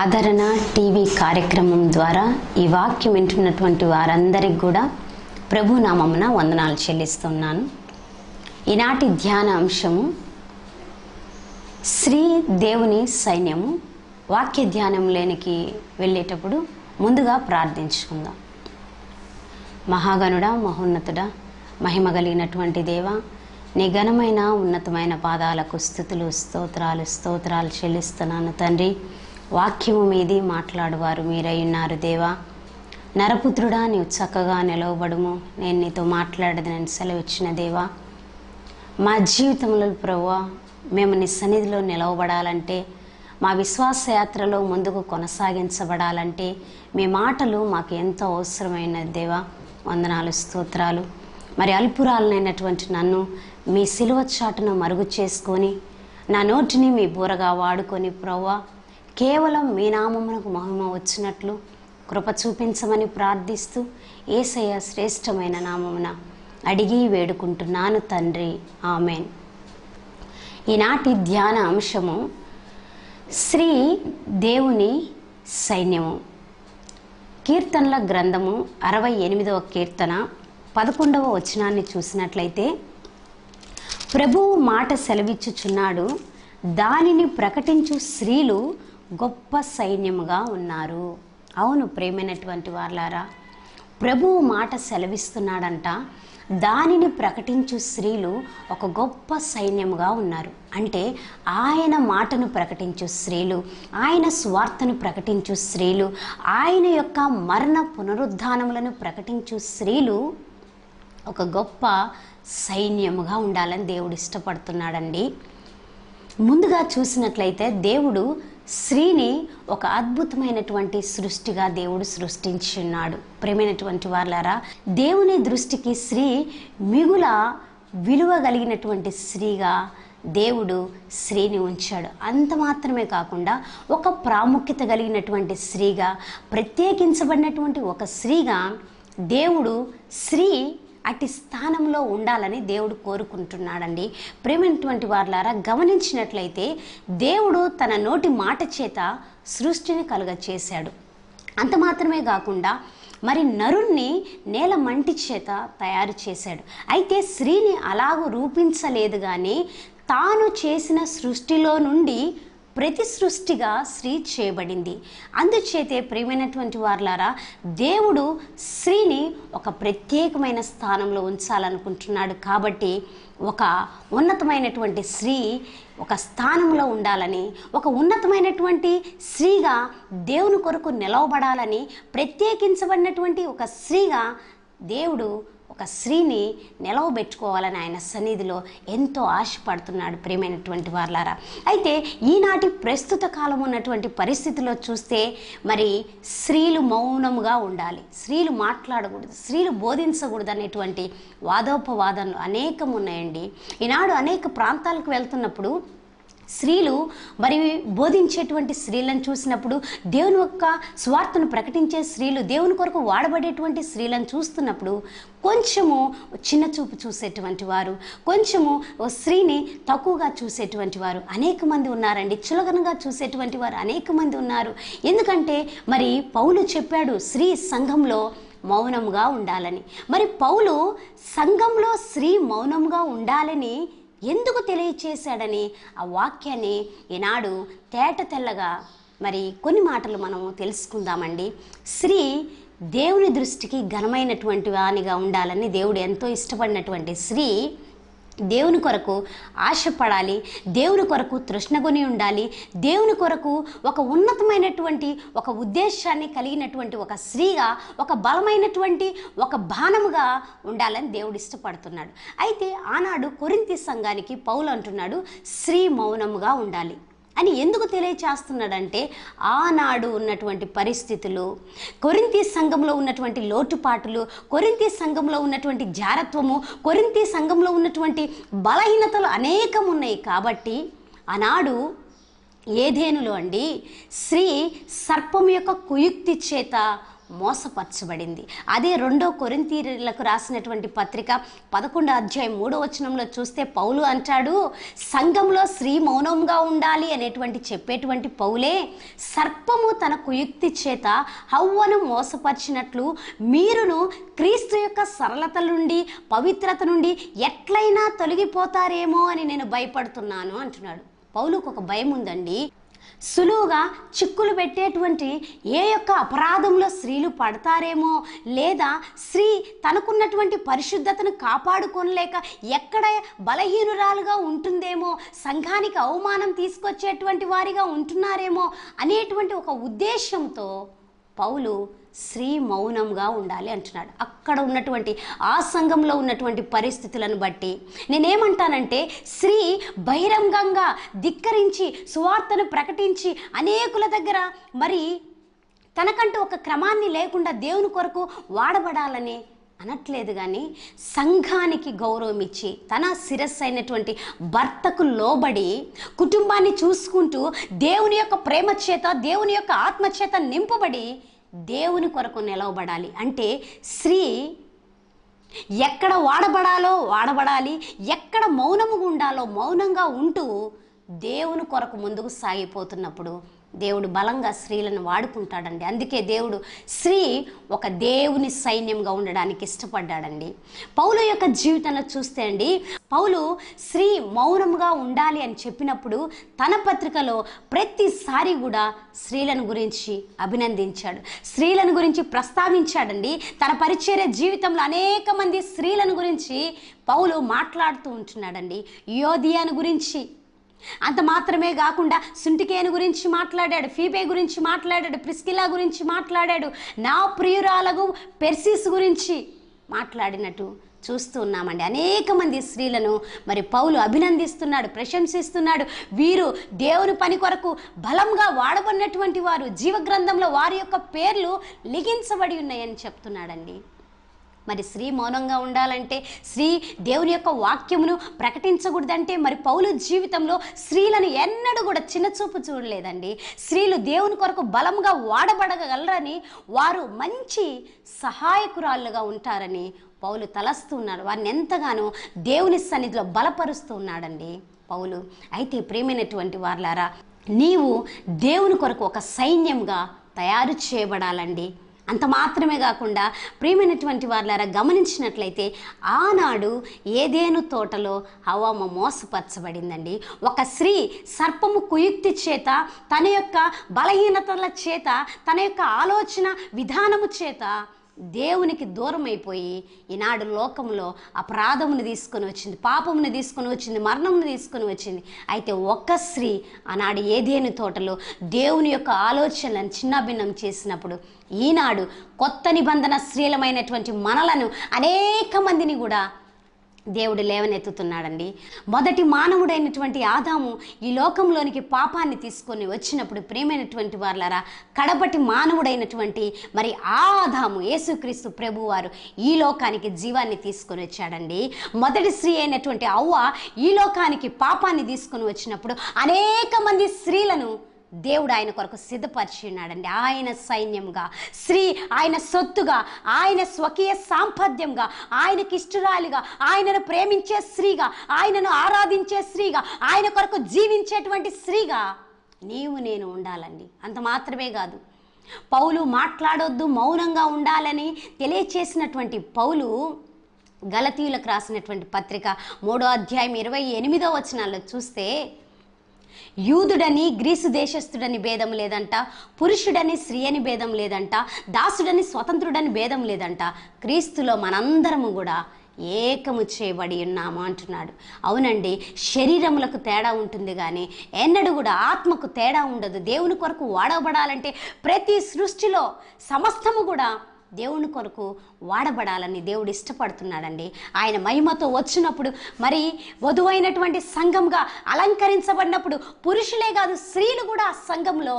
ఆదరణ టీవీ కార్యక్రమం ద్వారా ఈ వాక్యం వింటున్నటువంటి వారందరికీ కూడా ప్రభు నామమున వందనాలు చెల్లిస్తున్నాను. ఈనాటి ధ్యాన అంశము శ్రీ దేవుని సైన్యము. వాక్య ధ్యానంలోనికి వెళ్ళేటప్పుడు ముందుగా ప్రార్థించుకుందాం. మహాగణుడా, మహోన్నతుడా, మహిమ కలిగినటువంటి దేవ, నీ ఘనమైన ఉన్నతమైన పాదాలకు స్తుతులు స్తోత్రాలు చెల్లిస్తున్నాను తండ్రి. వాక్యము మీది మాట్లాడువారు మీరై ఉన్నారు దేవా. నరపుత్రుడా, నీవు చక్కగా నిలవబడుము, నేను నీతో మాట్లాడదని సెలవిచ్చిన దేవా. మా జీవితంలో ప్రభువా, మేము నీ సన్నిధిలో నిలవబడాలంటే, మా విశ్వాస యాత్రలో ముందుకు కొనసాగించబడాలంటే మీ మాటలు మాకు ఎంతో అవసరమైన దేవా. వందనాలు, స్తోత్రాలు. మరి అల్పురాలనైనటువంటి నన్ను మీ సిలువ చాటును మరుగు చేసుకొని నా నోటిని మీ బూరగా వాడుకొని ప్రభువా, కేవలం మీ నామమునకు మహిమ వచ్చినట్లు కృప చూపించమని ప్రార్థిస్తూ యేసయ్య శ్రేష్టమైన నామమున అడిగి వేడుకుంటున్నాను తండ్రి, ఆమెన్. ఈనాటి ధ్యాన అంశము శ్రీ దేవుని సైన్యము. కీర్తనల గ్రంథము 68వ కీర్తన 11వ వచనాన్ని చూసినట్లయితే, ప్రభువు మాట సెలవిచ్చుచున్నాడు, దానిని ప్రకటించు స్త్రీలు గొప్ప సైన్యముగా ఉన్నారు. అవును ప్రేమైనటువంటి వాళ్ళారా, ప్రభువు మాట సెలవిస్తున్నాడంట, దానిని ప్రకటించు స్త్రీలు ఒక గొప్ప సైన్యముగా ఉన్నారు. అంటే ఆయన మాటను ప్రకటించు స్త్రీలు, ఆయన స్వార్థను ప్రకటించు స్త్రీలు, ఆయన యొక్క మరణ పునరుద్ధానములను ప్రకటించు స్త్రీలు ఒక గొప్ప సైన్యముగా ఉండాలని దేవుడు ఇష్టపడుతున్నాడండి. ముందుగా చూసినట్లయితే దేవుడు స్త్రీని ఒక అద్భుతమైనటువంటి సృష్టిగా దేవుడు సృష్టించున్నాడు. ప్రేమైనటువంటి వాళ్ళారా, దేవుని దృష్టికి స్త్రీ మిగుల విలువ కలిగినటువంటి స్త్రీగా దేవుడు స్త్రీని ఉంచాడు. అంత మాత్రమే కాకుండా ఒక ప్రాముఖ్యత కలిగినటువంటి స్త్రీగా, ప్రత్యేకించబడినటువంటి ఒక స్త్రీగా దేవుడు స్త్రీ అట్టి స్థానంలో ఉండాలని దేవుడు కోరుకుంటున్నాడండి. ప్రేమైనటువంటి వారులారా, గమనించినట్లయితే దేవుడు తన నోటి మాట చేత సృష్టిని కలుగచేశాడు. అంత మాత్రమే కాకుండా మరి నరుణ్ణి నేల మంటి చేత తయారు చేశాడు. అయితే స్త్రీని అలాగూ రూపించలేదు, కానీ తాను చేసిన సృష్టిలో నుండి ప్రతి సృష్టిగా స్త్రీ చేయబడింది. అందుచేతే ప్రియమైనటువంటి వారులారా, దేవుడు స్త్రీని ఒక ప్రత్యేకమైన స్థానంలో ఉంచాలనుకుంటున్నాడు. కాబట్టి ఒక ఉన్నతమైనటువంటి స్త్రీ ఒక స్థానంలో ఉండాలని, ఒక ఉన్నతమైనటువంటి స్త్రీగా దేవుని కొరకు నిలవబడాలని, ప్రత్యేకించబడినటువంటి ఒక స్త్రీగా దేవుడు ఒక స్త్రీని నిలవబెట్టుకోవాలని ఆయన సన్నిధిలో ఎంతో ఆశపడుతున్నాడు. ప్రియమైనటువంటి వారులారా, అయితే ఈనాటి ప్రస్తుత కాలం ఉన్నటువంటి పరిస్థితిలో చూస్తే మరి స్త్రీలు మౌనముగా ఉండాలి, స్త్రీలు మాట్లాడకూడదు, స్త్రీలు బోధించకూడదు అనేటువంటి వాదోపవాదనలు అనేకం ఉన్నాయండి. ఈనాడు అనేక ప్రాంతాలకు వెళ్తున్నప్పుడు స్త్రీలు మరి బోధించేటువంటి స్త్రీలను చూసినప్పుడు, దేవుని యొక్క స్వార్థను ప్రకటించే స్త్రీలు, దేవుని కొరకు వాడబడేటువంటి స్త్రీలను చూస్తున్నప్పుడు కొంచెము చిన్న చూపు చూసేటువంటి వారు, కొంచెము స్త్రీని తక్కువగా చూసేటువంటి వారు అనేక మంది ఉన్నారండి. చులకనగా చూసేటువంటి వారు అనేక మంది ఉన్నారు. ఎందుకంటే మరి పౌలు చెప్పాడు స్త్రీ సంఘంలో మౌనంగా ఉండాలని. మరి పౌలు సంఘంలో స్త్రీ మౌనంగా ఉండాలని ఎందుకు తెలియచేశాడని ఆ వాక్యాన్ని ఈనాడు తేట తెల్లగా మరి కొన్ని మాటలు మనము తెలుసుకుందామండి. స్త్రీ దేవుని దృష్టికి ఘనమైనటువంటి వానిగా ఉండాలని దేవుడు ఎంతో ఇష్టపడినటువంటి స్త్రీ దేవుని కొరకు ఆశపడాలి, దేవుని కొరకు తృష్ణగొని ఉండాలి, దేవుని కొరకు ఒక ఉన్నతమైనటువంటి ఒక ఉద్దేశాన్ని కలిగినటువంటి ఒక స్త్రీగా, ఒక బలమైనటువంటి ఒక బాణముగా ఉండాలని దేవుడు ఇష్టపడుతున్నాడు. అయితే ఆనాడు కొరింథీ సంఘానికి పౌలు అంటున్నాడు, స్త్రీ మౌనముగా ఉండాలి అని ఎందుకు తెలియచేస్తున్నాడంటే, ఆనాడు ఉన్నటువంటి పరిస్థితులు, కొరింథీ సంఘంలో ఉన్నటువంటి లోటుపాటులు, కొరింథీ సంఘంలో ఉన్నటువంటి జారత్వము, కొరింథీ సంఘంలో ఉన్నటువంటి బలహీనతలు అనేకం ఉన్నాయి. కాబట్టి ఆనాడు ఏదేనులో అండి స్త్రీ సర్పం యొక్క కుయుక్తి చేత మోసపరచబడింది. అదే 2 కొరింథీయులకు రాసినటువంటి పత్రిక 11 అధ్యాయం 3 వచనంలో చూస్తే పౌలు అంటాడు, సంఘంలో స్త్రీ మౌనంగా ఉండాలి అనేటువంటి చెప్పేటువంటి పౌలే, సర్పము తన కుయుక్తి చేత హవ్వను మోసపరిచినట్లు మీరును క్రీస్తు యొక్క సరళత నుండి పవిత్రత నుండి ఎట్లయినా తొలగిపోతారేమో అని నేను భయపడుతున్నాను అంటున్నాడు. పౌలుకు ఒక భయం ఉందండి. సులువుగా చిక్కులు పెట్టేటువంటి ఏ యొక్క అపరాధంలో స్త్రీలు పడతారేమో, లేదా స్త్రీ తనకున్నటువంటి పరిశుద్ధతను కాపాడుకోలేక ఎక్కడ బలహీనురాలుగా ఉంటుందేమో, సంఘానికి అవమానం తీసుకొచ్చేటువంటి వారిగా ఉంటున్నారేమో అనేటువంటి ఒక ఉద్దేశంతో పౌలు స్త్రీ మౌనంగా ఉండాలి అంటున్నాడు. అక్కడ ఉన్నటువంటి ఆ సంఘంలో ఉన్నటువంటి పరిస్థితులను బట్టి నేనేమంటానంటే, స్త్రీ బహిరంగంగా ధిక్కరించి సువార్తను ప్రకటించి అనేకుల దగ్గర మరి తనకంటూ ఒక క్రమాన్ని లేకుండా దేవుని కొరకు వాడబడాలని అనట్లేదు, కానీ సంఘానికి గౌరవం ఇచ్చి తన శిరస్సు అయినటువంటి భర్తకు లోబడి కుటుంబాన్ని చూసుకుంటూ దేవుని యొక్క ప్రేమ చేత దేవుని యొక్క ఆత్మ చేత నింపబడి దేవుని కొరకు నిలవబడాలి. అంటే స్త్రీ ఎక్కడ వాడబడాలో వాడబడాలి, ఎక్కడ మౌనముగా ఉండాలో మౌనంగా ఉంటూ దేవుని కొరకు ముందుకు సాగిపోతున్నప్పుడు దేవుడు బలంగా స్త్రీలను వాడుకుంటాడండి. అందుకే దేవుడు స్త్రీ ఒక దేవుని సైన్యంగా ఉండడానికి ఇష్టపడ్డాడండి. పౌలు యొక్క జీవితంలో చూస్తే అండి, పౌలు స్త్రీ మౌనంగా ఉండాలి అని చెప్పినప్పుడు తన పత్రికలో ప్రతిసారి కూడా స్త్రీలను గురించి అభినందించాడు, స్త్రీలను గురించి ప్రస్తావించాడండి. తన పరిచర్య జీవితంలో అనేక మంది స్త్రీలను గురించి పౌలు మాట్లాడుతూ ఉంటున్నాడండి. యోదియాను గురించి, అంత మాత్రమే కాకుండా సుంటికేను గురించి మాట్లాడాడు, ఫీబే గురించి మాట్లాడాడు, ప్రిస్కిలా గురించి మాట్లాడాడు, నా ప్రియురాలకు పెర్సిస్ గురించి మాట్లాడినట్టు చూస్తూ ఉన్నామండి. అనేక మంది స్త్రీలను మరి పౌలు అభినందిస్తున్నాడు, ప్రశంసిస్తున్నాడు. వీరు దేవుని పని కొరకు బలంగా వాడబడినటువంటి వారు, జీవగ్రంథంలో వారి యొక్క పేర్లు లిఖించబడి ఉన్నాయని చెప్తున్నాడండి. మరి స్త్రీ మౌనంగా ఉండాలంటే, స్త్రీ దేవుని యొక్క వాక్యమును ప్రకటించకూడదంటే, మరి పౌలు జీవితంలో స్త్రీలను ఎన్నడూ కూడా చిన్నచూపు చూడలేదండి. స్త్రీలు దేవుని కొరకు బలంగా వాడబడగలరని, వారు మంచి సహాయకురాళ్ళుగా ఉంటారని పౌలు తలస్తూ ఉన్నారు. వారిని ఎంతగానో దేవుని సన్నిధిలో బలపరుస్తూ ఉన్నాడండి పౌలు. అయితే ప్రియమైనటువంటి వారలారా, నీవు దేవుని కొరకు ఒక సైన్యంగా తయారు చేయబడాలండి. అంత మాత్రమే కాకుండా ప్రియమైనటువంటి వారలారా, గమనించినట్లయితే ఆనాడు ఏదేను తోటలో హవ్వ మోసపరచబడిందండి. ఒక స్త్రీ సర్పము కుయుక్తి చేత, తన యొక్క బలహీనతల చేత, తన యొక్క ఆలోచన విధానము చేత దేవునికి దూరం అయిపోయి ఈనాడు లోకంలో అపరాధమును తీసుకొని వచ్చింది, పాపమును తీసుకొని వచ్చింది, మరణమును తీసుకొని వచ్చింది. అయితే ఒక్క స్త్రీ ఆనాడు ఏదేను తోటలో దేవుని యొక్క ఆలోచనలను చిన్నభిన్నం చేసినప్పుడు ఈనాడు కొత్త నిబంధన స్త్రీలమైనటువంటి మనలను అనేక మందిని కూడా దేవుడు లేవనెత్తుతున్నాడండి. మొదటి మానవుడైనటువంటి ఆదాము ఈ లోకంలోనికి పాపాన్ని తీసుకొని వచ్చినప్పుడు ప్రియమైనటువంటి వారలారా, కడపటి మానవుడైనటువంటి మరి ఆదాము యేసుక్రీస్తు ప్రభువారు ఈ లోకానికి జీవాన్ని తీసుకొని వచ్చాడండి. మొదటి స్త్రీ అయినటువంటి హవ్వ ఈ లోకానికి పాపాన్ని తీసుకొని వచ్చినప్పుడు అనేక మంది స్త్రీలను దేవుడు ఆయన కొరకు సిద్ధపరిచి ఉన్నాడండి. ఆయన సైన్యంగా, స్త్రీ ఆయన సొత్తుగా, ఆయన స్వకీయ సాంపద్యంగా, ఆయనకి ఇష్టరాలిగా, ఆయనను ప్రేమించే స్త్రీగా, ఆయనను ఆరాధించే స్త్రీగా, ఆయన కొరకు జీవించేటువంటి స్త్రీగా నీవు నేను ఉండాలండి. అంత మాత్రమే కాదు, పౌలు మాట్లాడొద్దు, మౌనంగా ఉండాలని తెలియచేసినటువంటి పౌలు గలతీయులకు రాసినటువంటి పత్రిక 3వ అధ్యాయం 28వ వచనాల్లో చూస్తే, యూదుడని గ్రీసు దేశస్థుడని భేదం లేదంట, పురుషుడని స్త్రీ అని భేదం లేదంట, దాసుడని స్వతంత్రుడని భేదం లేదంట, క్రీస్తులో మనందరము కూడా ఏకము చేయబడి ఉన్నాము అంటున్నాడు. అవునండి, శరీరములకు తేడా ఉంటుంది కానీ ఎన్నడూ కూడా ఆత్మకు తేడా ఉండదు. దేవుని కొరకు వాడబడాలంటే ప్రతి సృష్టిలో సమస్తము కూడా దేవుని కొరకు వాడబడాలని దేవుడు ఇష్టపడుతున్నాడండి. ఆయన మహిమతో వచ్చినప్పుడు మరి వధువైనటువంటి సంఘంగా అలంకరించబడినప్పుడు పురుషులే కాదు స్త్రీలు కూడా ఆ సంఘంలో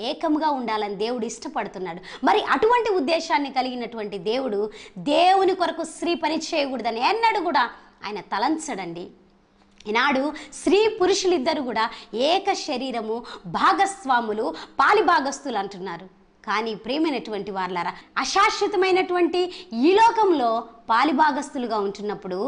ఏకంగా ఉండాలని దేవుడు ఇష్టపడుతున్నాడు. మరి అటువంటి ఉద్దేశాన్ని కలిగినటువంటి దేవుడు దేవుని కొరకు స్త్రీ పని చేయకూడదని ఎన్నడూ కూడా ఆయన తలంచడండి. ఈనాడు స్త్రీ పురుషులిద్దరు కూడా ఏక శరీరము, భాగస్వాములు, పాలిభాగస్తులు అంటున్నారు. కానీ ప్రేమైనటువంటి వారలారా, అశాశ్వతమైనటువంటి ఈ లోకంలో పాలిభాగస్తులుగా ఉంటున్నప్పుడు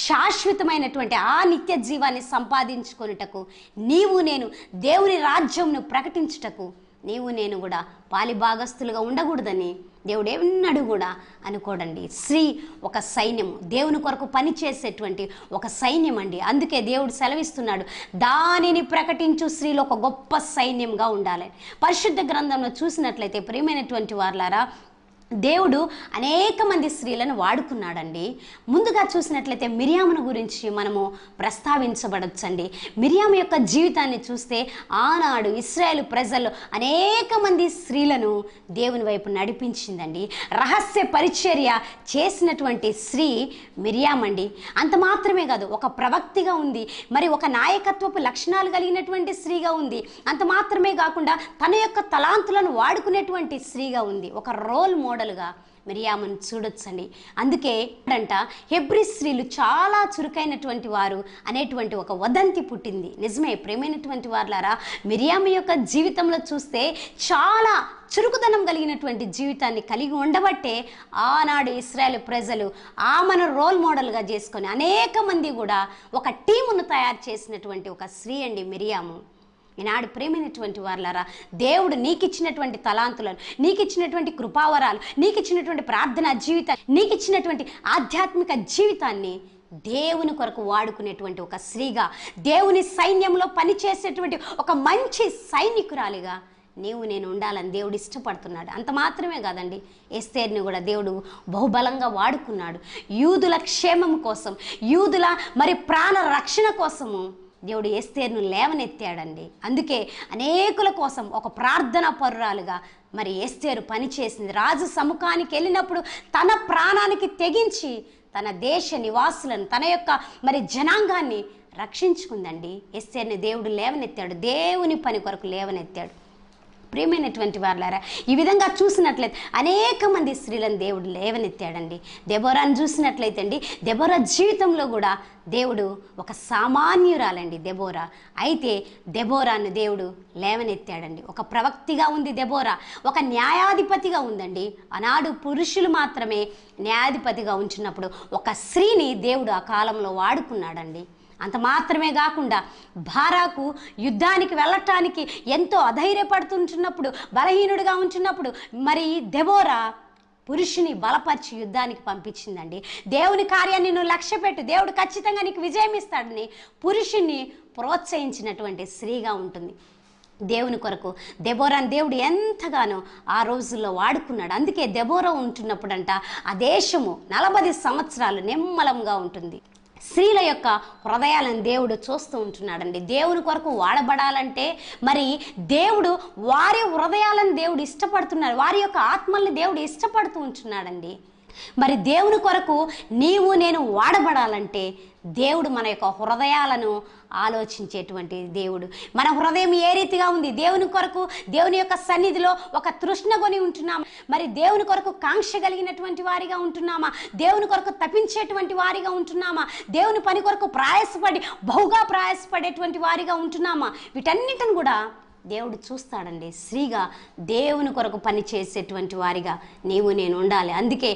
శాశ్వతమైనటువంటి ఆ నిత్య జీవాన్ని సంపాదించుకొనుటకు నీవు నేను దేవుని రాజ్యంను ప్రకటించుటకు నీవు నేను కూడా పాలిభాగస్తులుగా ఉండకూడదని దేవుడు ఎన్నడూ కూడా అనుకోడండి. స్త్రీ ఒక సైన్యము, దేవుని కొరకు పనిచేసేటువంటి ఒక సైన్యం అండి. అందుకే దేవుడు సెలవిస్తున్నాడు, దానిని ప్రకటించు స్త్రీలు ఒక గొప్ప సైన్యంగా ఉండాలి. పరిశుద్ధ గ్రంథంలో చూసినట్లయితే ప్రియమైనటువంటి వారలారా, దేవుడు అనేక మంది స్త్రీలను వాడుకున్నాడండి. ముందుగా చూసినట్లయితే మిరియామును గురించి మనము ప్రస్తావించబడొచ్చండి. మిరియాము యొక్క జీవితాన్ని చూస్తే ఆనాడు ఇశ్రాయేలు ప్రజల్లో అనేక మంది స్త్రీలను దేవుని వైపు నడిపించిందండి. రహస్య పరిచర్య చేసినటువంటి స్త్రీ మిరియామండి. అంత మాత్రమే కాదు, ఒక ప్రవక్తిగా ఉంది, మరి ఒక నాయకత్వపు లక్షణాలు కలిగినటువంటి స్త్రీగా ఉంది. అంత మాత్రమే కాకుండా తన యొక్క తలాంతులను వాడుకునేటువంటి స్త్రీగా ఉంది. ఒక రోల్ మోడల్గా మిరియామును చూడొచ్చండి. అందుకే అంట హెబ్రీ స్త్రీలు చాలా చురుకైనటువంటి వారు అనేటువంటి ఒక వదంతి పుట్టింది. నిజమే ప్రేమైనటువంటి వారులారా, మిరియాము యొక్క జీవితంలో చూస్తే చాలా చురుకుదనం కలిగినటువంటి జీవితాన్ని కలిగి ఉండబట్టే ఆనాడు ఇశ్రాయేలు ప్రజలు ఆమెను రోల్ మోడల్గా చేసుకొని అనేక మంది కూడా ఒక టీమును తయారు చేసినటువంటి ఒక స్త్రీ అండి మిరియాము. ఈనాడు ప్రేమైనటువంటి వారులారా, దేవుడు నీకు ఇచ్చినటువంటి తలాంతులను, నీకు ఇచ్చినటువంటి కృపావరాలు, నీకు ఇచ్చినటువంటి ప్రార్థనా జీవితాన్ని, నీకు ఇచ్చినటువంటి ఆధ్యాత్మిక జీవితాన్ని దేవుని కొరకు వాడుకునేటువంటి ఒక స్త్రీగా, దేవుని సైన్యంలో పనిచేసేటువంటి ఒక మంచి సైనికురాలిగా నీవు నేను ఉండాలని దేవుడు ఇష్టపడుతున్నాడు. అంత మాత్రమే కాదండి, ఎస్తేర్ని కూడా దేవుడు బహుబలంగా వాడుకున్నాడు. యూదుల క్షేమం కోసం, యూదుల మరి ప్రాణ రక్షణ కోసము దేవుడు ఎస్తేర్ను లేవనెత్తాడండి. అందుకే అనేకుల కోసం ఒక ప్రార్థనా పరురాలుగా మరి ఎస్తేరు పనిచేసింది. రాజు సముఖానికి వెళ్ళినప్పుడు తన ప్రాణానికి తెగించి తన దేశ నివాసులను, తన యొక్క మరి జనాంగాన్ని రక్షించుకుందండి. ఎస్తేర్ని దేవుడు లేవనెత్తాడు, దేవుని పని కొరకు లేవనెత్తాడు. ప్రియమైనటువంటి వారులారా, ఈ విధంగా చూసినట్లయితే అనేక మంది స్త్రీలను దేవుడు లేవనెత్తాడండి. దెబోరాను చూసినట్లయితే అండి, దెబోరా జీవితంలో కూడా దేవుడు ఒక సామాన్యురాలండి దెబోరా. అయితే దెబోరాను దేవుడు లేవనెత్తాడండి. ఒక ప్రవక్తిగా ఉంది దెబోరా, ఒక న్యాయాధిపతిగా ఉందండి. ఆనాడు పురుషులు మాత్రమే న్యాయాధిపతిగా ఉంచినప్పుడు ఒక స్త్రీని దేవుడు ఆ కాలంలో వాడుకున్నాడండి. అంత మాత్రమే కాకుండా బారాకు యుద్ధానికి వెళ్ళటానికి ఎంతో అధైర్యపడుతుంటున్నప్పుడు, బలహీనుడిగా ఉంటున్నప్పుడు మరి దెబోరా పురుషుని బలపరిచి యుద్ధానికి పంపించిందండి. దేవుని కార్యాన్ని నువ్వు లక్ష్యపెట్టు, దేవుడు ఖచ్చితంగా నీకు విజయం ఇస్తాడని పురుషుణ్ణి ప్రోత్సహించినటువంటి స్త్రీగా ఉంటుంది. దేవుని కొరకు దెబోరాను దేవుడు ఎంతగానో ఆ రోజుల్లో వాడుకున్నాడు. అందుకే దెబోరా ఉంటున్నప్పుడంట ఆ దేశము 40 సంవత్సరాలు నిమ్మలంగా ఉంటుంది. స్త్రీల యొక్క హృదయాలను దేవుడు చూస్తూ ఉంటున్నాడండి. దేవుని కొరకు వాడబడాలంటే మరి దేవుడు వారి హృదయాలను దేవుడు ఇష్టపడుతున్నాడు, వారి యొక్క ఆత్మల్ని దేవుడు ఇష్టపడుతూ ఉంటున్నాడండి. మరి దేవుని కొరకు నీవు నేను వాడబడాలంటే దేవుడు మన యొక్క హృదయాలను ఆలోచించేటువంటి దేవుడు. మన హృదయం ఏ రీతిగా ఉంది, దేవుని కొరకు దేవుని యొక్క సన్నిధిలో ఒక తృష్ణ కొని ఉంటున్నామా, మరి దేవుని కొరకు కాంక్ష కలిగినటువంటి వారిగా ఉంటున్నామా, దేవుని కొరకు తప్పించేటువంటి వారిగా ఉంటున్నామా, దేవుని పని కొరకు ప్రయాసపడి బహుగా ప్రయాసపడేటువంటి వారిగా ఉంటున్నామా, వీటన్నిటిని కూడా దేవుడు చూస్తాడండి. స్త్రీగా దేవుని కొరకు పని చేసేటువంటి వారిగా నీవు నేను ఉండాలి. అందుకే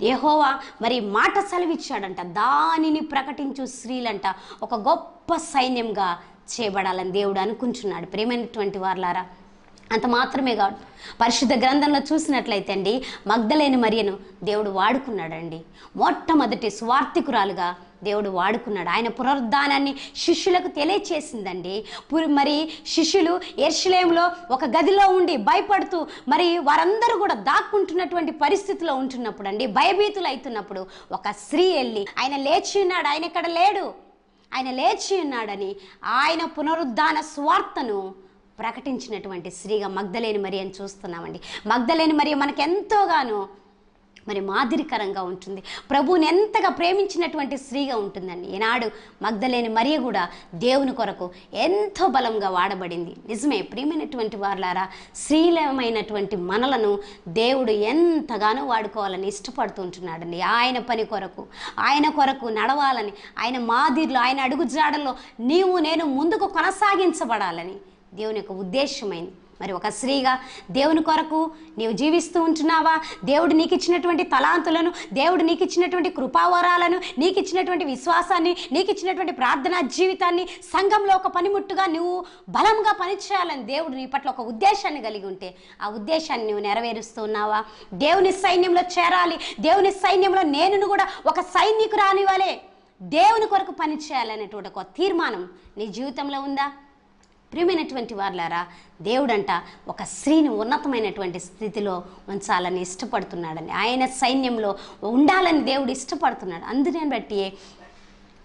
యెహోవా మరి మాట సెలవిచ్చాడంట, దానిని ప్రకటించు స్త్రీలంట ఒక గొప్ప సైన్యంగా చేయబడాలని దేవుడు అనుకుంటున్నాడు. ప్రియమైనటువంటి వారులారా, అంత మాత్రమే కాదు, పరిశుద్ధ గ్రంథంలో చూసినట్లయితే అండి మగ్దలేని మరియను దేవుడు వాడుకున్నాడండి. మొట్టమొదటి సువార్థికురాలుగా దేవుడు వాడుకున్నాడు. ఆయన పునరుద్ధానాన్ని శిష్యులకు తెలియచేసిందండి. మరి శిష్యులు యెరూషలేములో ఒక గదిలో ఉండి భయపడుతూ మరి వారందరూ కూడా దాక్కుంటున్నటువంటి పరిస్థితిలో ఉంటున్నప్పుడు అండి, భయభీతులు అవుతున్నప్పుడు ఒక స్త్రీ వెళ్ళి ఆయన లేచి ఉన్నాడు, ఆయన ఇక్కడ లేడు, ఆయన లేచి ఉన్నాడని ఆయన పునరుద్ధాన స్వార్థను ప్రకటించినటువంటి స్త్రీగా మగ్దలేని మరియ అని చూస్తున్నామండి. మగ్దలేని మరియ మనకు ఎంతోగానో మరి మాదిరికరంగా ఉంటుంది, ప్రభువుని ఎంతగా ప్రేమించినటువంటి స్త్రీగా ఉంటుందండి. ఈనాడు మగ్దలేని మరియ కూడా దేవుని కొరకు ఎంతో బలంగా వాడబడింది. నిజమే ప్రియమైనటువంటి వారులారా, స్త్రీలమైనటువంటి మనలను దేవుడు ఎంతగానో వాడుకోవాలని ఇష్టపడుతూ ఉంటున్నాడండి. ఆయన పని కొరకు, ఆయన కొరకు నడవాలని, ఆయన మాదిరిలో, ఆయన అడుగుజాడల్లో నీవు నేను ముందుకు కొనసాగించబడాలని దేవుని యొక్క ఉద్దేశమైంది. మరి ఒక స్త్రీగా దేవుని కొరకు నీవు జీవిస్తూ ఉంటున్నావా? దేవుడు నీకు ఇచ్చినటువంటి తలాంతులను, దేవుడు నీకు ఇచ్చినటువంటి కృపావరాలను, నీకు ఇచ్చినటువంటి విశ్వాసాన్ని, నీకు ఇచ్చినటువంటి ప్రార్థనా జీవితాన్ని సంఘంలో ఒక పనిముట్టుగా నువ్వు బలంగా పనిచేయాలని దేవుడు నీ పట్ల ఒక ఉద్దేశాన్ని కలిగి ఉంటే ఆ ఉద్దేశాన్ని నువ్వు నెరవేరుస్తూ ఉన్నావా? దేవుని సైన్యంలో చేరాలి, దేవుని సైన్యంలో నేను కూడా ఒక సైనికురాలి వలె దేవుని కొరకు పనిచేయాలనేటువంటి ఒక తీర్మానం నీ జీవితంలో ఉందా? ప్రియమైనటువంటి వారులారా, దేవుడంట ఒక స్త్రీని ఉన్నతమైనటువంటి స్థితిలో ఉంచాలని ఇష్టపడుతున్నాడని, ఆయన సైన్యంలో ఉండాలని దేవుడు ఇష్టపడుతున్నాడు. అందుని బట్టి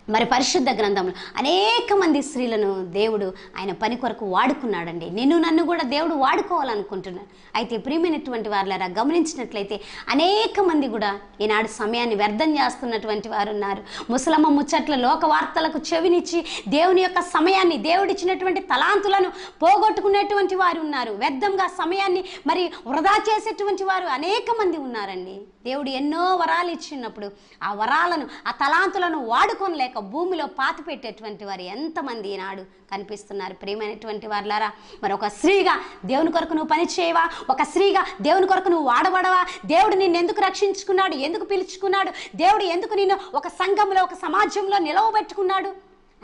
మరి పరిశుద్ధ గ్రంథంలో అనేక మంది స్త్రీలను దేవుడు ఆయన పని కొరకు వాడుకున్నాడండి. నిన్ను నన్ను కూడా దేవుడు వాడుకోవాలనుకుంటున్నాడు. అయితే ప్రియమైనటువంటి వారులారా, గమనించినట్లయితే అనేక మంది కూడా ఈనాడు సమయాన్ని వ్యర్థం చేస్తున్నటువంటి వారు ఉన్నారు. ముసలమ్మ ముచ్చట్ల లోక వార్తలకు చెవినిచ్చి దేవుని యొక్క సమయాన్ని, దేవుడిచ్చినటువంటి తలాంతులను పోగొట్టుకునేటువంటి వారు ఉన్నారు. వ్యర్థంగా సమయాన్ని మరి వృధా చేసేటువంటి వారు అనేక మంది ఉన్నారండి. దేవుడు ఎన్నో వరాలు ఇచ్చినప్పుడు ఆ వరాలను, ఆ తలాంతులను వాడుకోలేక భూమిలో పాతి పెట్టేటువంటి వారు ఎంతమంది ఈనాడు కనిపిస్తున్నారు. ప్రియమైనటువంటి వారులారా, మరి ఒక స్త్రీగా దేవుని కొరకు నువ్వు పని చేయవా? ఒక స్త్రీగా దేవుని కొరకు నువ్వు వాడబడవా? దేవుడు నిన్ను ఎందుకు రక్షించుకున్నాడు? ఎందుకు పిలుచుకున్నాడు? దేవుడు ఎందుకు నిన్ను ఒక సంఘంలో, ఒక సమాజంలో నిలవబెట్టుకున్నాడు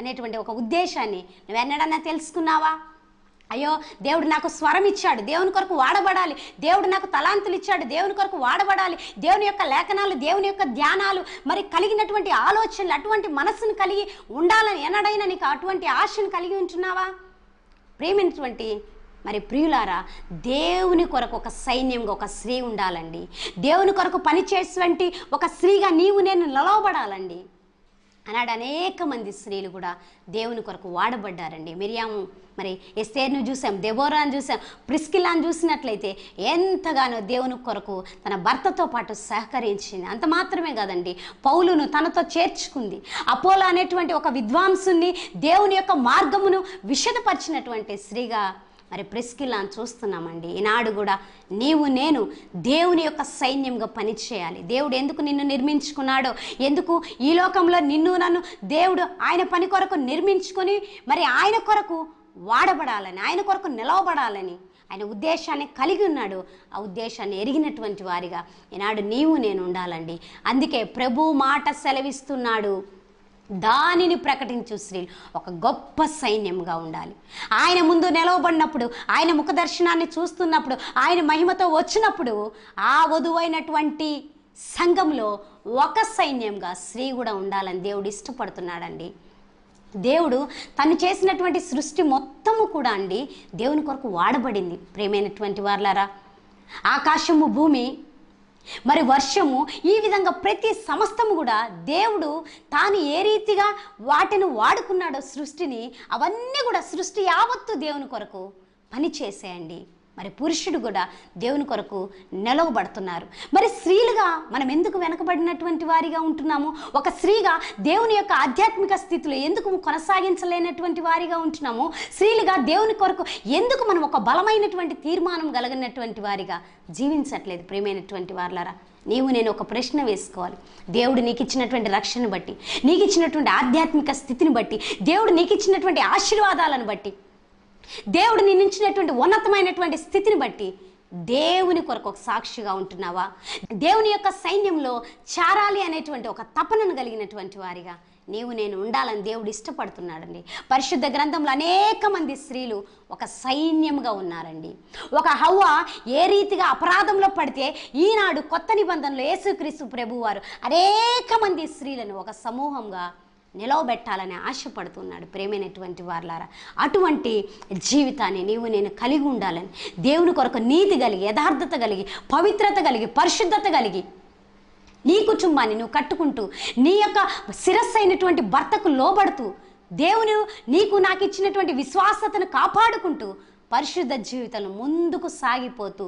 అనేటువంటి ఒక ఉద్దేశాన్ని నువ్వెన్నడన్నా తెలుసుకున్నావా? అయ్యో, దేవుడు నాకు స్వరం ఇచ్చాడు, దేవుని కొరకు వాడబడాలి, దేవుడు నాకు తలాంతులు ఇచ్చాడు, దేవుని కొరకు వాడబడాలి, దేవుని యొక్క లేఖనాలు, దేవుని యొక్క ధ్యానాలు మరి కలిగినటువంటి ఆలోచనలు, అటువంటి మనస్సును కలిగి ఉండాలని ఎన్నడైనా నీకు అటువంటి ఆశను కలిగి ఉంటున్నావా? ప్రేమైనటువంటి మరి ప్రియులారా, దేవుని కొరకు ఒక సైన్యంగా ఒక స్త్రీ ఉండాలండి. దేవుని కొరకు పనిచేసేటువంటి ఒక స్త్రీగా నీవు నేను నిలవబడాలండి. అన్నాడు అనేక మంది స్త్రీలు కూడా దేవుని కొరకు వాడబడ్డారండి. మిరియాము మరి ఎస్తేర్ను చూసాం, దెబోరాను చూసాం, ప్రిస్కిల్లాను చూసినట్లయితే ఎంతగానో దేవుని కొరకు తన భర్తతో పాటు సహకరించింది. అంత మాత్రమే కాదండి, పౌలును తనతో చేర్చుకుంది. అపోలో అనేటువంటి ఒక విద్వాంసుని దేవుని యొక్క మార్గమును విషదపరిచినటువంటి స్త్రీగా మరి ప్రిస్కిల్లాను చూస్తున్నామండి. ఈనాడు కూడా నీవు నేను దేవుని యొక్క సైన్యంగా పనిచేయాలి. దేవుడు ఎందుకు నిన్ను నిర్మించుకున్నాడో, ఎందుకు ఈ లోకంలో నిన్ను నన్ను దేవుడు ఆయన పని కొరకు నిర్మించుకొని మరి ఆయన కొరకు వాడబడాలని, ఆయన కొరకు నిలవబడాలని ఆయన ఉద్దేశాన్ని కలిగి ఉన్నాడు. ఆ ఉద్దేశాన్ని ఎరిగినటువంటి వారిగా ఈనాడు నీవు నేను ఉండాలండి. అందుకే ప్రభు మాట సెలవిస్తున్నాడు, దానిని ప్రకటించు స్త్రీలు ఒక గొప్ప సైన్యంగా ఉండాలి. ఆయన ముందు నిలవబడినప్పుడు, ఆయన ముఖ దర్శనాన్ని చూస్తున్నప్పుడు, ఆయన మహిమతో వచ్చినప్పుడు ఆ వధువైనటువంటి సంఘంలో ఒక సైన్యంగా స్త్రీ కూడా ఉండాలని దేవుడు ఇష్టపడుతున్నాడండి. దేవుడు తను చేసినటువంటి సృష్టి మొత్తము కూడా అండి దేవుని కొరకు వాడబడింది. ప్రేమైనటువంటి వారులారా, ఆకాశము, భూమి, మరి వర్షము, ఈ విధంగా ప్రతి సమస్తము కూడా దేవుడు తాను ఏ రీతిగా వాటిని వాడుకున్నాడో సృష్టిని, అవన్నీ కూడా సృష్టి యావత్తు దేవుని కొరకు పని చేసేయండి. మరి పురుషుడు కూడా దేవుని కొరకు నిలవబడుతున్నారు. మరి స్త్రీలుగా మనం ఎందుకు వెనకబడినటువంటి వారిగా ఉంటున్నాము? ఒక స్త్రీగా దేవుని యొక్క ఆధ్యాత్మిక స్థితిలో ఎందుకు కొనసాగించలేనటువంటి వారిగా ఉంటున్నాము? స్త్రీలుగా దేవుని కొరకు ఎందుకు మనం ఒక బలమైనటువంటి తీర్మానం కలిగినటువంటి వారిగా జీవించట్లేదు? ప్రియమైనటువంటి వారులారా, నీవు నేను ఒక ప్రశ్న వేసుకోవాలి. దేవుడు నీకు ఇచ్చినటువంటి రక్షణ బట్టి, నీకు ఇచ్చినటువంటి ఆధ్యాత్మిక స్థితిని బట్టి, దేవుడు నీకు ఇచ్చినటువంటి ఆశీర్వాదాలను బట్టి, దేవుడు నిన్నించినటువంటి ఉన్నతమైనటువంటి స్థితిని బట్టి దేవుని కొరకు ఒక సాక్షిగా ఉంటున్నావా? దేవుని యొక్క సైన్యంలో చేరాలి అనేటువంటి ఒక తపనను కలిగినటువంటి వారిగా నీవు నేను ఉండాలని దేవుడు ఇష్టపడుతున్నాడండి. పరిశుద్ధ గ్రంథంలో అనేక మంది స్త్రీలు ఒక సైన్యంగా ఉన్నారండి. ఒక హవ్వ ఏ రీతిగా అపరాధంలో పడితే ఈనాడు కొత్త నిబంధనలో యేసుక్రీస్తు ప్రభువారు అనేక మంది స్త్రీలను ఒక సమూహంగా నిలవబెట్టాలని ఆశపడుతున్నాడు. ప్రేమైనటువంటి వారులారా, అటువంటి జీవితాన్ని నీవు నేను కలిగి ఉండాలని, దేవుని కొరకు నీతి కలిగి, యథార్థత కలిగి, పవిత్రత కలిగి, పరిశుద్ధత కలిగి నీ కుటుంబాన్ని నువ్వు కట్టుకుంటూ, నీ యొక్క శిరస్సు అయినటువంటి భర్తకు లోబడుతూ, దేవుని నీకు నాకు ఇచ్చినటువంటి విశ్వాసతను కాపాడుకుంటూ పరిశుద్ధ జీవితంలో ముందుకు సాగిపోతూ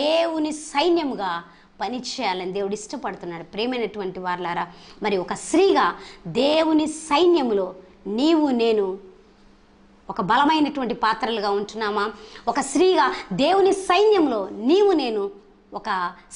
దేవుని సైన్యముగా పని చేయాలని దేవుడు ఇష్టపడుతున్నాడు. ప్రేమైనటువంటి వారులారా, మరి ఒక స్త్రీగా దేవుని సైన్యములో నీవు నేను ఒక బలమైనటువంటి పాత్రలుగా ఉంటున్నామా? ఒక స్త్రీగా దేవుని సైన్యంలో నీవు నేను ఒక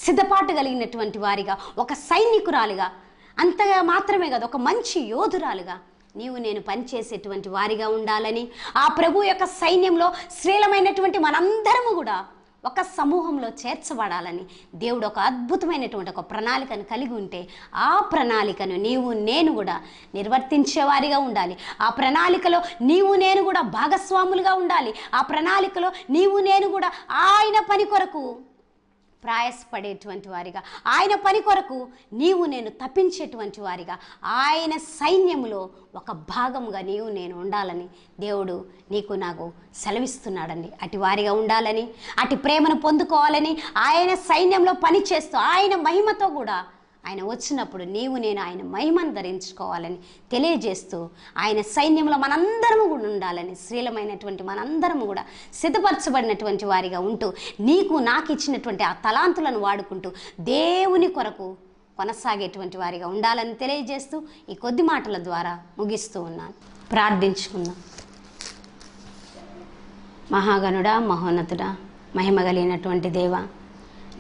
సిద్ధపాటు కలిగినటువంటి వారిగా, ఒక సైనికురాలిగా, అంతగా మాత్రమే కాదు ఒక మంచి యోధురాలుగా నీవు నేను పనిచేసేటువంటి వారిగా ఉండాలని, ఆ ప్రభు యొక్క సైన్యంలో శ్రేలమైనటువంటి మనందరము కూడా ఒక సమూహంలో చేర్చబడాలని దేవుడు ఒక అద్భుతమైనటువంటి ఒక ప్రణాళికను కలిగి ఉంటే, ఆ ప్రణాళికను నీవు నేను కూడా నిర్వర్తించేవారిగా ఉండాలి. ఆ ప్రణాళికలో నీవు నేను కూడా భాగస్వాములుగా ఉండాలి. ఆ ప్రణాళికలో నీవు నేను కూడా ఆయన పని కొరకు ప్రయాసపడేటువంటి వారిగా, ఆయన పని కొరకు నీవు నేను తప్పించేటువంటి వారిగా, ఆయన సైన్యములో ఒక భాగముగా నీవు నేను ఉండాలని దేవుడు నీకు నాకు సెలవిస్తున్నాడండి. అటు వారిగా ఉండాలని, అటు ప్రేమను పొందుకోవాలని, ఆయన సైన్యంలో పనిచేస్తూ ఆయన మహిమతో కూడా ఆయన వచ్చినప్పుడు నీవు నేను ఆయన మహిమను ధరించుకోవాలని తెలియజేస్తూ, ఆయన సైన్యంలో మనందరము కూడా ఉండాలని, శ్రీలమైనటువంటి మనందరము కూడా సిద్ధపరచబడినటువంటి వారిగా ఉంటూ, నీకు నాకు ఇచ్చినటువంటి ఆ తలాంతులను వాడుకుంటూ దేవుని కొరకు కొనసాగేటువంటి వారిగా ఉండాలని తెలియజేస్తూ ఈ కొద్ది మాటల ద్వారా ముగిస్తూ ఉన్నాను. ప్రార్థించుకుందాం. మహాగణుడా, మహోన్నతుడా, మహిమ కలిగినటువంటి దేవా,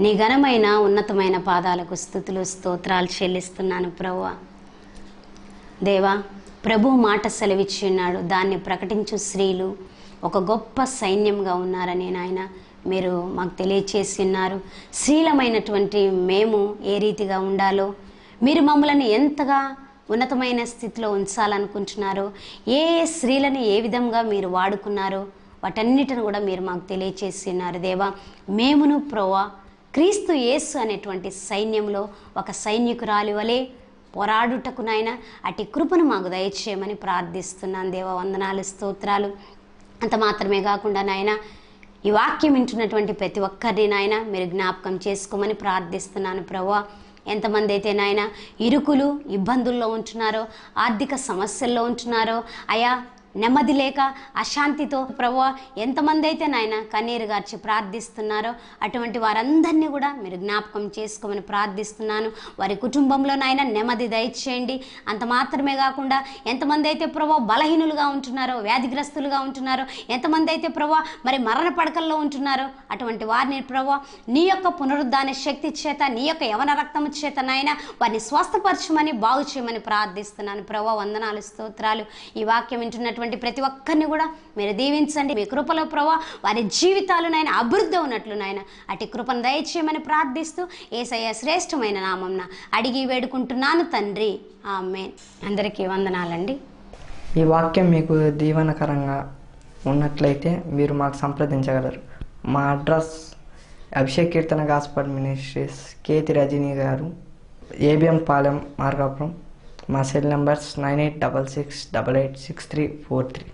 నీ ఘనమైన ఉన్నతమైన పాదాలకు స్తుతులు స్తోత్రాలు చెల్లిస్తున్నాను ప్రభువా. దేవా, ప్రభు మాట సెలవిచ్చి ఉన్నాడు, దాన్ని ప్రకటించు స్త్రీలు ఒక గొప్ప సైన్యంగా ఉన్నారని నాయన మీరు మాకు తెలియచేసి ఉన్నారు. స్త్రీలమైనటువంటి మేము ఏ రీతిగా ఉండాలో, మీరు మమ్మల్ని ఎంతగా ఉన్నతమైన స్థితిలో ఉంచాలనుకుంటున్నారో, ఏ స్త్రీలను ఏ విధంగా మీరు వాడుకున్నారో వాటన్నిటిని కూడా మీరు మాకు తెలియచేసి ఉన్నారు. దేవా, మేమును ప్రభువా క్రీస్తు యేసు అనేటువంటి సైన్యంలో ఒక సైనికురాలి వలె పోరాడుటకు నాయన అట్టి కృపను మాకు దయచేయమని ప్రార్థిస్తున్నాను దేవా. వందనాలు, స్తోత్రాలు. అంత మాత్రమే కాకుండా నాయన ఈ వాక్యం వింటున్నటువంటి ప్రతి ఒక్కరిని నాయన మీరు జ్ఞాపకం చేసుకోమని ప్రార్థిస్తున్నాను ప్రభువా. ఎంతమంది అయితే నాయన ఇరుకులు ఇబ్బందుల్లో ఉంటున్నారో, ఆర్థిక సమస్యల్లో ఉంటున్నారో, అయా నెమ్మది లేక అశాంతితో ప్రభువా ఎంతమంది అయితే నాయన కన్నీరు గార్చి ప్రార్థిస్తున్నారో అటువంటి వారందరినీ కూడా మీరు జ్ఞాపకం చేసుకోమని ప్రార్థిస్తున్నాను. వారి కుటుంబంలో నాయన నెమ్మది దయచేయండి. అంత మాత్రమే కాకుండా ఎంతమంది అయితే ప్రభువా బలహీనులుగా ఉంటున్నారో, వ్యాధిగ్రస్తులుగా ఉంటున్నారో, ఎంతమంది అయితే ప్రభువా మరి మరణ పడకల్లో ఉంటున్నారో అటువంటి వారిని ప్రభువా నీ యొక్క పునరుద్ధాన శక్తి చేత, నీ యొక్క యవన రక్తము చేత నాయన వారిని స్వస్థపరచమని బాగు చేయమని ప్రార్థిస్తున్నాను ప్రభువా. వందనాలు, స్తోత్రాలు. ఈ వాక్యం వింటున్నటువంటి ప్రతి ఒక్కరిని కూడా మీరు దీవించండి. మీ కృపలో ప్రభువా వారి జీవితాలు నాయన అభివృద్ధి ఉన్నట్లు నాయన అటు కృపను దయచేయమని ప్రార్థిస్తూ యేసయ్య శ్రేష్టమైన నామంన అడిగి వేడుకుంటున్నాను తండ్రి, ఆమేన్. అందరికీ వందనాలండి. ఈ వాక్యం మీకు దీవెనకరంగా ఉన్నట్లయితే మీరు మాకు సంప్రదించగలరు. మా అడ్రస్ అభిషేక్ కీర్తన గాస్పల్ మినిస్ట్రీస్, కేతి రజనీ గారు, ఏబిఎం పాలెం, మార్గాపురం. మా సెల్ నంబర్స్ 9866886343.